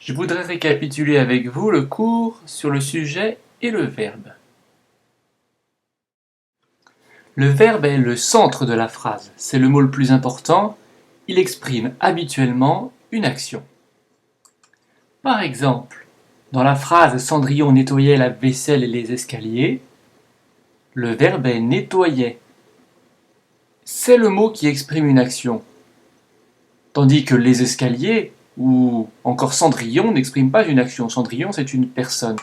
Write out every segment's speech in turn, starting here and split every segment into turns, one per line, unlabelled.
Je voudrais récapituler avec vous le cours sur le sujet et le verbe. Le verbe est le centre de la phrase, c'est le mot le plus important, il exprime habituellement une action. Par exemple, dans la phrase Cendrillon nettoyait la vaisselle et les escaliers, le verbe est nettoyait. C'est le mot qui exprime une action. Tandis que les escaliers, ou encore Cendrillon, n'expriment pas une action. Cendrillon, c'est une personne.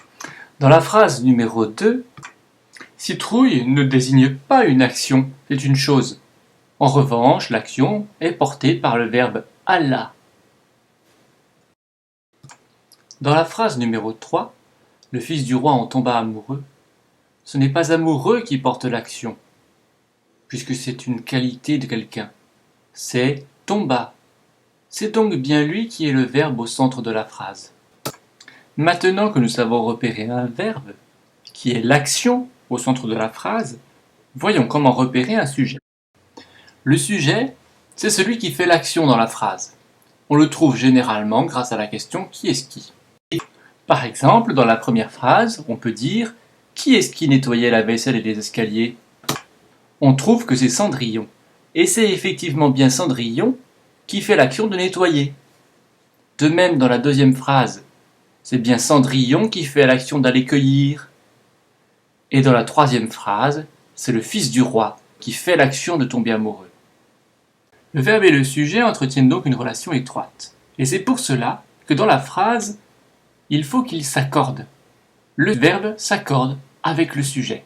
Dans la phrase numéro 2, Citrouille ne désigne pas une action, c'est une chose. En revanche, l'action est portée par le verbe alla. Dans la phrase numéro 3, le fils du roi en tomba amoureux, ce n'est pas amoureux qui porte l'action, puisque c'est une qualité de quelqu'un. C'est tomba. C'est donc bien lui qui est le verbe au centre de la phrase. Maintenant que nous savons repérer un verbe, qui est l'action au centre de la phrase, voyons comment repérer un sujet. Le sujet, c'est celui qui fait l'action dans la phrase. On le trouve généralement grâce à la question « qui est-ce qui ?» Par exemple, dans la première phrase, on peut dire « qui est-ce qui nettoyait la vaisselle et les escaliers ?» On trouve que c'est Cendrillon. Et c'est effectivement bien Cendrillon qui fait l'action de nettoyer. De même, dans la deuxième phrase, c'est bien Cendrillon qui fait l'action d'aller cueillir. Et dans la troisième phrase, c'est le fils du roi qui fait l'action de tomber amoureux. Le verbe et le sujet entretiennent donc une relation étroite. Et c'est pour cela que dans la phrase, il faut qu'ils s'accordent. Le verbe s'accorde avec le sujet.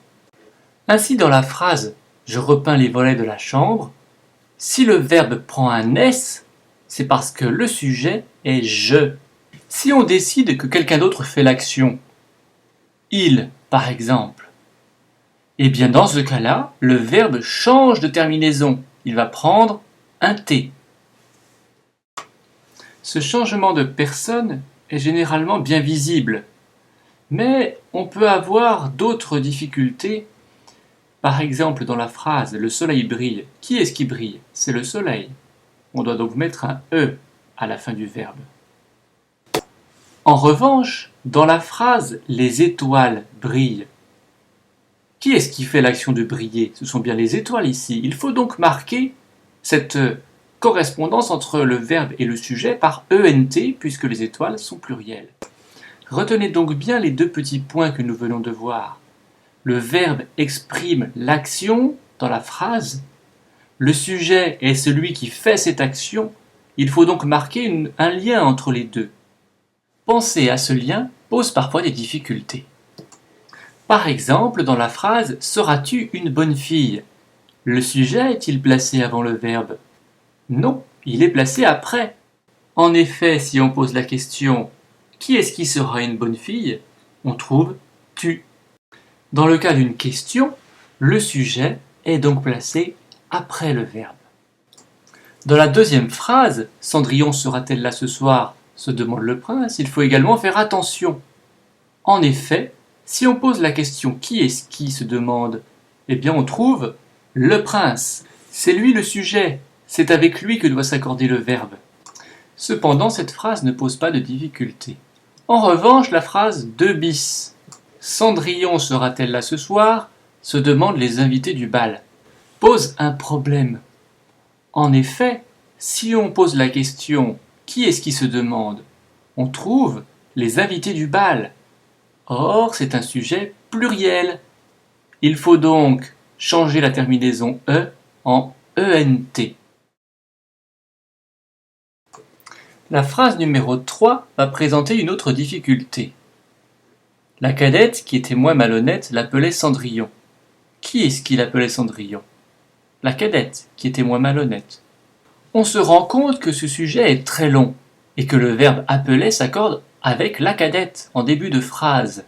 Ainsi, dans la phrase « Je repeins les volets de la chambre », si le verbe prend un S, c'est parce que le sujet est « je ». Si on décide que quelqu'un d'autre fait l'action, il, par exemple, et bien dans ce cas-là, le verbe change de terminaison. Il va prendre un T. Ce changement de personne est généralement bien visible, mais on peut avoir d'autres difficultés. Par exemple, dans la phrase « le soleil brille », qui est-ce qui brille? C'est le soleil. On doit donc mettre un E à la fin du verbe. En revanche, dans la phrase « les étoiles brillent », qui est-ce qui fait l'action de briller? Ce sont bien les étoiles ici. Il faut donc marquer cette correspondance entre le verbe et le sujet par ENT, puisque les étoiles sont plurielles. Retenez donc bien les deux petits points que nous venons de voir. Le verbe exprime l'action dans la phrase. Le sujet est celui qui fait cette action. Il faut donc marquer un lien entre les deux. Penser à ce lien pose parfois des difficultés. Par exemple, dans la phrase « Seras-tu une bonne fille ?» Le sujet est-il placé avant le verbe? Non, il est placé après. En effet, si on pose la question « Qui est-ce qui sera une bonne fille ?» on trouve « tu ». Dans le cas d'une question, le sujet est donc placé après le verbe. Dans la deuxième phrase « Cendrillon sera-t-elle là ce soir ?» se demande le prince, il faut également faire attention. En effet, si on pose la question « Qui est-ce qui ?» se demande, eh bien on trouve le prince. C'est lui le sujet, c'est avec lui que doit s'accorder le verbe. Cependant, cette phrase ne pose pas de difficulté. En revanche, la phrase 2 bis, Cendrillon sera-t-elle là ce soir, se demandent les invités du bal, pose un problème. En effet, si on pose la question qui est-ce qui se demande, on trouve les invités du bal. Or, c'est un sujet pluriel. Il faut donc changer la terminaison E en ENT. La phrase numéro 3 va présenter une autre difficulté. La cadette, qui était moins malhonnête, l'appelait Cendrillon. Qui est-ce qui l'appelait Cendrillon? La cadette, qui était moins malhonnête. On se rend compte que ce sujet est très long et que le verbe appeler s'accorde avec la cadette en début de phrase.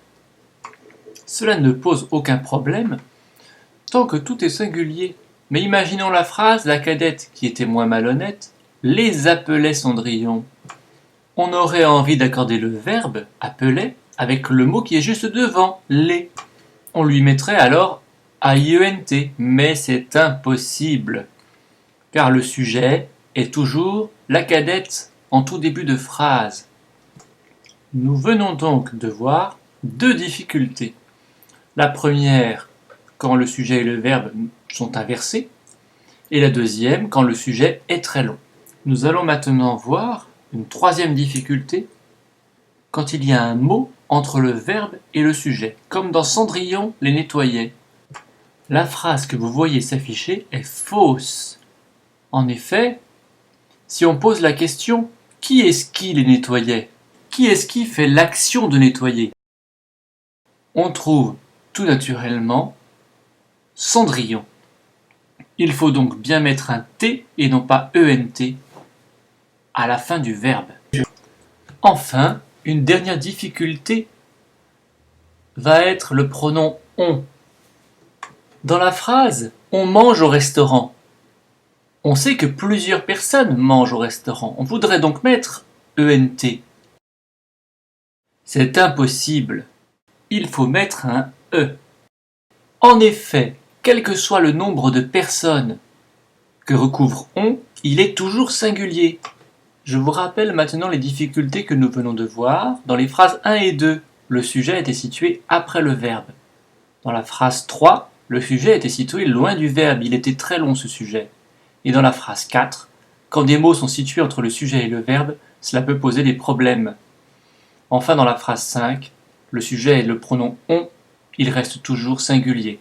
Cela ne pose aucun problème tant que tout est singulier. Mais imaginons la phrase « La cadette, qui était moins malhonnête, les appelait Cendrillon ». On aurait envie d'accorder le verbe « appeler » avec le mot qui est juste devant, « les ». On lui mettrait alors « AIENT », mais c'est impossible, car le sujet est toujours la cadette en tout début de phrase. Nous venons donc de voir deux difficultés. La première, quand le sujet et le verbe sont inversés, et la deuxième, quand le sujet est très long. Nous allons maintenant voir une troisième difficulté, quand il y a un mot entre le verbe et le sujet, comme dans Cendrillon les nettoyait. La phrase que vous voyez s'afficher est fausse. En effet, si on pose la question « Qui est-ce qui les nettoyait ?» Qui est-ce qui fait l'action de nettoyer? On trouve tout naturellement Cendrillon. Il faut donc bien mettre un T et non pas ENT à la fin du verbe. Enfin, une dernière difficulté va être le pronom on. Dans la phrase « on mange au restaurant », on sait que plusieurs personnes mangent au restaurant. On voudrait donc mettre ENT. C'est impossible. Il faut mettre un E. En effet, quel que soit le nombre de personnes que recouvre on, il est toujours singulier. Je vous rappelle maintenant les difficultés que nous venons de voir. Dans les phrases 1 et 2, le sujet était situé après le verbe. Dans la phrase 3, le sujet était situé loin du verbe, il était très long ce sujet. Et dans la phrase 4, quand des mots sont situés entre le sujet et le verbe, cela peut poser des problèmes. Enfin, dans la phrase 5, le sujet et le pronom on, il reste toujours singulier.